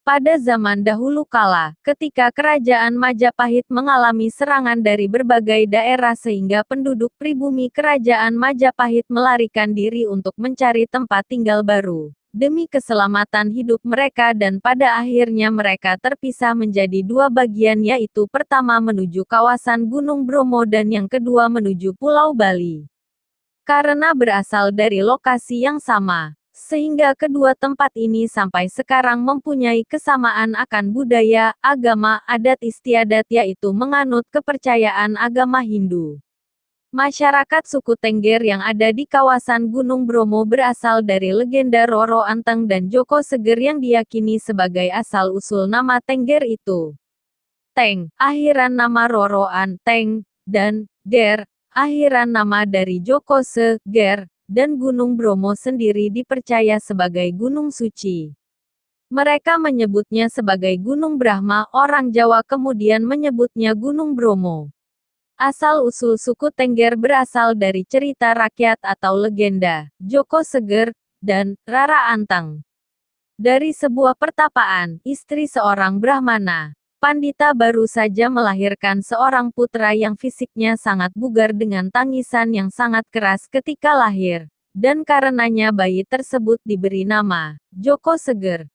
Pada zaman dahulu kala, ketika kerajaan Majapahit mengalami serangan dari berbagai daerah sehingga penduduk pribumi kerajaan Majapahit melarikan diri untuk mencari tempat tinggal baru, demi keselamatan hidup mereka dan pada akhirnya mereka terpisah menjadi dua bagian yaitu pertama menuju kawasan Gunung Bromo dan yang kedua menuju Pulau Bali. Karena berasal dari lokasi yang sama, sehingga kedua tempat ini sampai sekarang mempunyai kesamaan akan budaya, agama, adat istiadat yaitu menganut kepercayaan agama Hindu. Masyarakat suku Tengger yang ada di kawasan Gunung Bromo berasal dari legenda Roro Anteng dan Joko Seger yang diyakini sebagai asal-usul nama Tengger itu. Teng, akhiran nama Roro Anteng, dan Ger, akhiran nama dari Joko Seger, dan Gunung Bromo sendiri dipercaya sebagai gunung suci. Mereka menyebutnya sebagai Gunung Brahma, orang Jawa kemudian menyebutnya Gunung Bromo. Asal-usul suku Tengger berasal dari cerita rakyat atau legenda, Joko Seger, dan Rara Anteng. Dari sebuah pertapaan, istri seorang Brahmana, Pandita baru saja melahirkan seorang putra yang fisiknya sangat bugar dengan tangisan yang sangat keras ketika lahir, dan karenanya bayi tersebut diberi nama Joko Seger.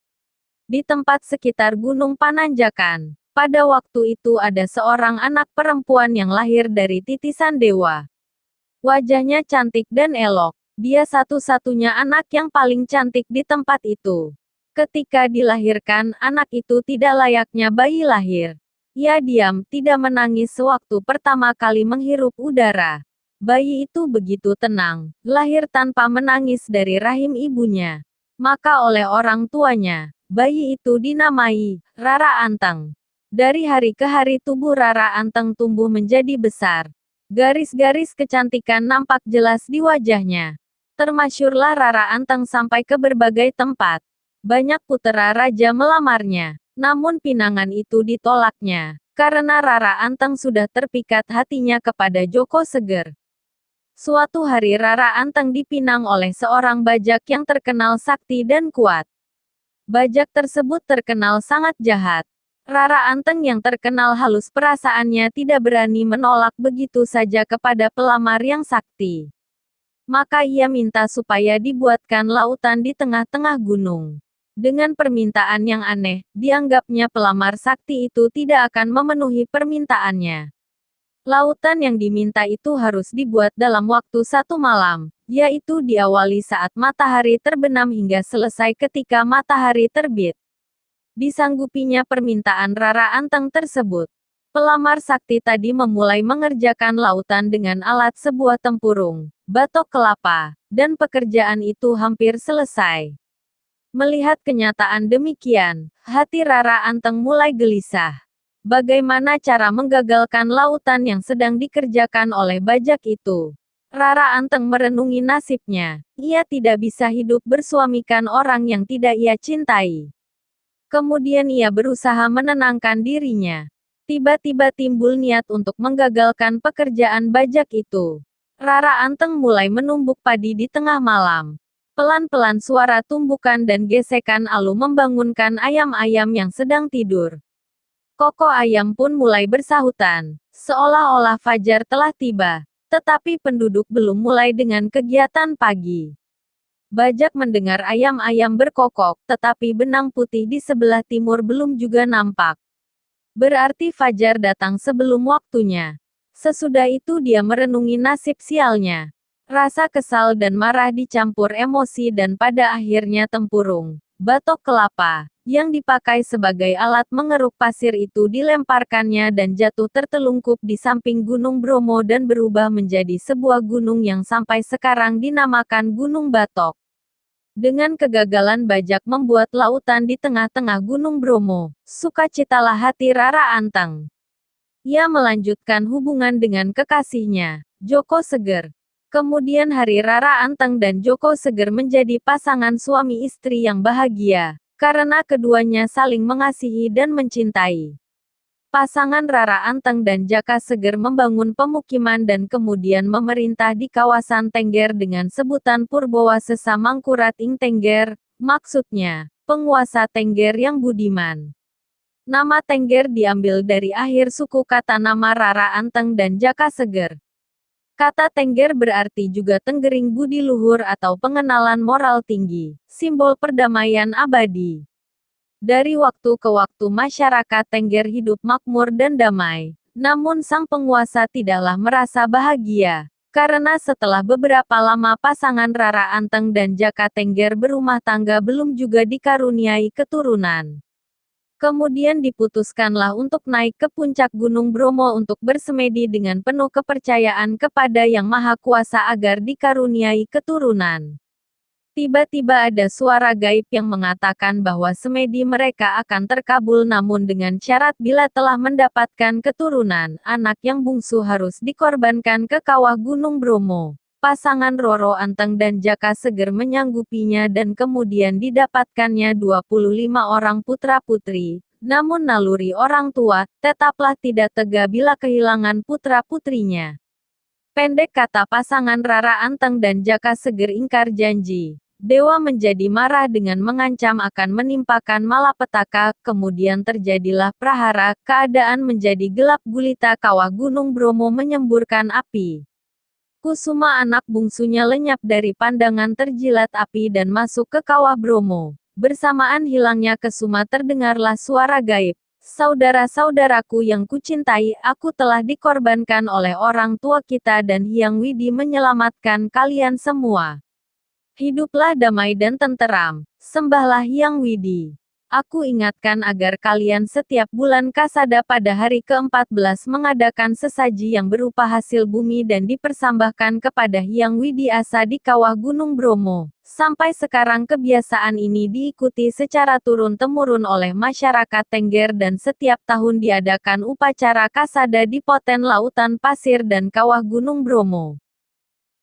Di tempat sekitar Gunung Pananjakan, pada waktu itu ada seorang anak perempuan yang lahir dari titisan dewa. Wajahnya cantik dan elok, dia satu-satunya anak yang paling cantik di tempat itu. Ketika dilahirkan, anak itu tidak layaknya bayi lahir. Ia diam, tidak menangis sewaktu pertama kali menghirup udara. Bayi itu begitu tenang, lahir tanpa menangis dari rahim ibunya. Maka oleh orang tuanya, bayi itu dinamai Rara Anteng. Dari hari ke hari tubuh Rara Anteng tumbuh menjadi besar. Garis-garis kecantikan nampak jelas di wajahnya. Termasyurlah Rara Anteng sampai ke berbagai tempat. Banyak putera raja melamarnya, namun pinangan itu ditolaknya, karena Rara Anteng sudah terpikat hatinya kepada Joko Seger. Suatu hari Rara Anteng dipinang oleh seorang bajak yang terkenal sakti dan kuat. Bajak tersebut terkenal sangat jahat. Rara Anteng yang terkenal halus perasaannya tidak berani menolak begitu saja kepada pelamar yang sakti. Maka ia minta supaya dibuatkan lautan di tengah-tengah gunung. Dengan permintaan yang aneh, dianggapnya pelamar sakti itu tidak akan memenuhi permintaannya. Lautan yang diminta itu harus dibuat dalam waktu 1 malam, yaitu diawali saat matahari terbenam hingga selesai ketika matahari terbit. Disanggupinya permintaan Rara Anteng tersebut. Pelamar sakti tadi memulai mengerjakan lautan dengan alat sebuah tempurung, batok kelapa, dan pekerjaan itu hampir selesai. Melihat kenyataan demikian, hati Rara Anteng mulai gelisah. Bagaimana cara menggagalkan lautan yang sedang dikerjakan oleh bajak itu? Rara Anteng merenungi nasibnya. Ia tidak bisa hidup bersuamikan orang yang tidak ia cintai. Kemudian ia berusaha menenangkan dirinya. Tiba-tiba timbul niat untuk menggagalkan pekerjaan bajak itu. Rara Anteng mulai menumbuk padi di tengah malam. Pelan-pelan suara tumbukan dan gesekan alu membangunkan ayam-ayam yang sedang tidur. Koko ayam pun mulai bersahutan, seolah-olah fajar telah tiba. Tetapi penduduk belum mulai dengan kegiatan pagi. Bajak mendengar ayam-ayam berkokok, tetapi benang putih di sebelah timur belum juga nampak. Berarti fajar datang sebelum waktunya. Sesudah itu dia merenungi nasib sialnya. Rasa kesal dan marah dicampur emosi dan pada akhirnya tempurung, batok kelapa, yang dipakai sebagai alat mengeruk pasir itu dilemparkannya dan jatuh tertelungkup di samping Gunung Bromo dan berubah menjadi sebuah gunung yang sampai sekarang dinamakan Gunung Batok. Dengan kegagalan bajak membuat lautan di tengah-tengah Gunung Bromo, sukacitalah hati Rara Anteng. Ia melanjutkan hubungan dengan kekasihnya, Joko Seger. Kemudian hari Rara Anteng dan Joko Seger menjadi pasangan suami istri yang bahagia, karena keduanya saling mengasihi dan mencintai. Pasangan Rara Anteng dan Jaka Seger membangun pemukiman dan kemudian memerintah di kawasan Tengger dengan sebutan Purbowasesa Mangkurat ing Tengger, maksudnya, penguasa Tengger yang budiman. Nama Tengger diambil dari akhir suku kata nama Rara Anteng dan Jaka Seger. Kata Tengger berarti juga tenggering budi luhur atau pengenalan moral tinggi, simbol perdamaian abadi. Dari waktu ke waktu masyarakat Tengger hidup makmur dan damai. Namun sang penguasa tidaklah merasa bahagia. Karena setelah beberapa lama pasangan Rara Anteng dan Jaka Tengger berumah tangga belum juga dikaruniai keturunan. Kemudian diputuskanlah untuk naik ke puncak Gunung Bromo untuk bersemedi dengan penuh kepercayaan kepada Yang Maha Kuasa agar dikaruniai keturunan. Tiba-tiba ada suara gaib yang mengatakan bahwa semedi mereka akan terkabul namun dengan syarat bila telah mendapatkan keturunan, anak yang bungsu harus dikorbankan ke kawah Gunung Bromo. Pasangan Roro Anteng dan Jaka Seger menyanggupinya dan kemudian didapatkannya 25 orang putra-putri. Namun naluri orang tua, tetaplah tidak tega bila kehilangan putra-putrinya. Pendek kata pasangan Rara Anteng dan Jaka Seger ingkar janji. Dewa menjadi marah dengan mengancam akan menimpakan malapetaka, kemudian terjadilah prahara, keadaan menjadi gelap gulita kawah Gunung Bromo menyemburkan api. Kusuma anak bungsunya lenyap dari pandangan terjilat api dan masuk ke kawah Bromo. Bersamaan hilangnya Kesuma terdengarlah suara gaib. Saudara-saudaraku yang kucintai, aku telah dikorbankan oleh orang tua kita dan Hyang Widi menyelamatkan kalian semua. Hiduplah damai dan tenteram, sembahlah Hyang Widi. Aku ingatkan agar kalian setiap bulan Kasada pada hari ke-14 mengadakan sesaji yang berupa hasil bumi dan dipersembahkan kepada Hyang Widiasa di kawah Gunung Bromo. Sampai sekarang kebiasaan ini diikuti secara turun-temurun oleh masyarakat Tengger dan setiap tahun diadakan upacara Kasada di Poten Lautan Pasir dan kawah Gunung Bromo.